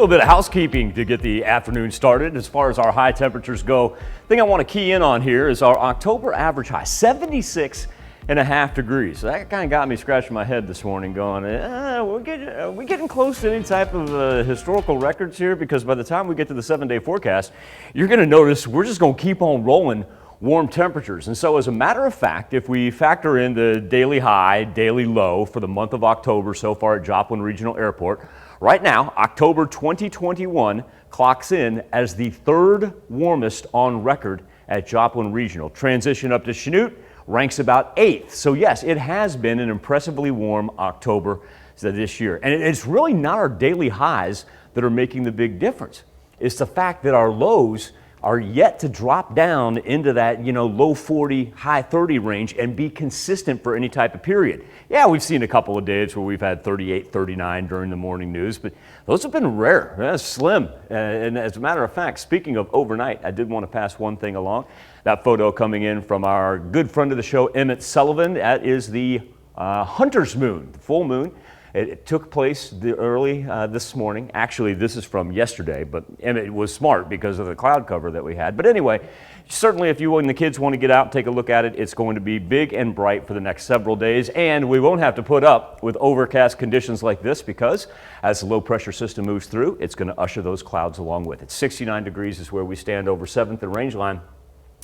little bit of housekeeping to get the afternoon started. As far as our high temperatures go, the thing I want to key in on here is our October average high, 76.5 degrees. So that kind of got me scratching my head this morning going, are we getting close to any type of historical records here? Because by the time we get to the 7-day forecast, you're going to notice we're just going to keep on rolling warm temperatures. And so as a matter of fact, if we factor in the daily high, daily low for the month of October so far at Joplin Regional Airport, right now, October 2021 clocks in as the third warmest on record at Joplin Regional. Transition up to Chanute ranks about 8th. So yes, it has been an impressively warm October this year. And it's really not our daily highs that are making the big difference. It's the fact that our lows are yet to drop down into that, low 40, high 30 range and be consistent for any type of period. Yeah, we've seen a couple of days where we've had 38, 39 during the morning news, but those have been rare. That's slim. And as a matter of fact, speaking of overnight, I did want to pass one thing along. That photo coming in from our good friend of the show, Emmett Sullivan. That is the Hunter's Moon, the full moon. It took place early this morning. Actually, this is from yesterday, but Emmett was smart because of the cloud cover that we had. But anyway, certainly if you and the kids want to get out and take a look at it, it's going to be big and bright for the next several days. And we won't have to put up with overcast conditions like this because as the low pressure system moves through, it's going to usher those clouds along with it. 69 degrees is where we stand over 7th and Rangeline.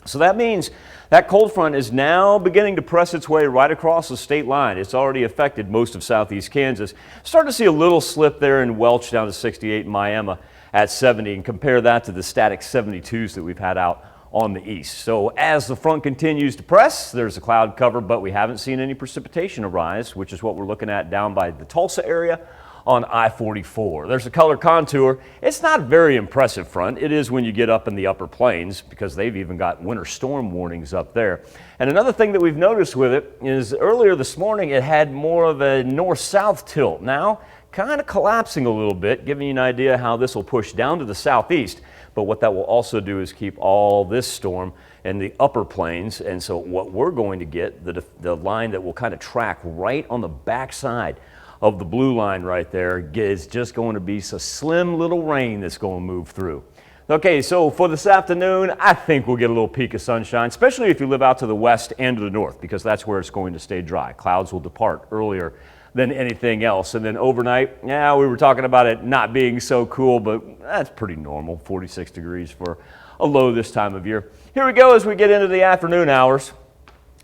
So that means that cold front is now beginning to press its way right across the state line. It's already affected most of southeast Kansas. Starting to see a little slip there in Welch down to 68 in Miami at 70, and compare that to the static 72s that we've had out on the east. So as the front continues to press, there's a cloud cover, but we haven't seen any precipitation arise, which is what we're looking at down by the Tulsa area on I-44. There's a color contour. It's not a very impressive front. It is when you get up in the upper plains because they've even got winter storm warnings up there. And another thing that we've noticed with it is earlier this morning it had more of a north-south tilt. Now kind of collapsing a little bit, giving you an idea how this will push down to the southeast. But what that will also do is keep all this storm in the upper plains. And so what we're going to get, the line that will kind of track right on the backside of the blue line right there is just going to be a slim little rain that's going to move through. Okay, so for this afternoon, I think we'll get a little peak of sunshine, especially if you live out to the west and to the north, because that's where it's going to stay dry. Clouds will depart earlier than anything else. And then overnight, yeah, we were talking about it not being so cool, but that's pretty normal, 46 degrees for a low this time of year. Here we go as we get into the afternoon hours.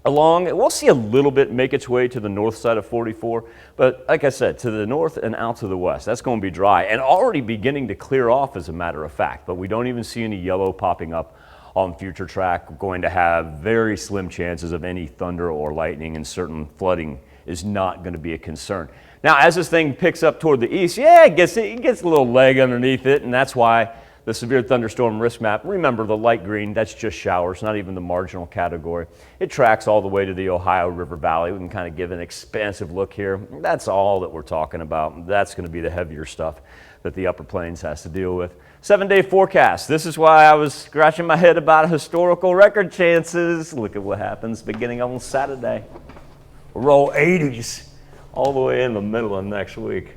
We'll see a little bit make its way to the north side of 44, but like I said, to the north and out to the west, that's going to be dry and already beginning to clear off as a matter of fact, but we don't even see any yellow popping up on future track. We're going to have very slim chances of any thunder or lightning, and certain flooding is not going to be a concern. Now, as this thing picks up toward the east, yeah, it gets a little leg underneath it, and that's why the severe thunderstorm risk map, remember the light green, that's just showers, not even the marginal category. It tracks all the way to the Ohio River Valley. We can kind of give an expansive look here. That's all that we're talking about. That's going to be the heavier stuff that the upper plains has to deal with. 7-day forecast. This is why I was scratching my head about historical record chances. Look at what happens beginning on Saturday. Roll 80s all the way in the middle of next week.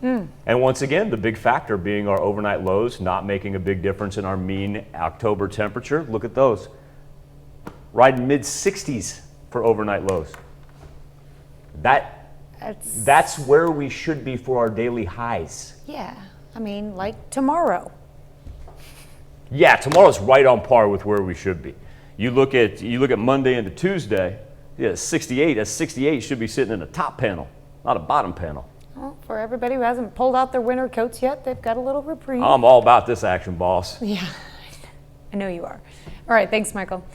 And once again, the big factor being our overnight lows, not making a big difference in our mean October temperature. Look at those. Right in mid-60s for overnight lows. That's where we should be for our daily highs. Yeah, I mean, like tomorrow. Yeah, tomorrow's right on par with where we should be. You look at Monday into Tuesday, yeah, 68. A 68 should be sitting in a top panel, not a bottom panel. Well, for everybody who hasn't pulled out their winter coats yet, they've got a little reprieve. I'm all about this action, boss. Yeah, I know you are. All right, thanks, Michael.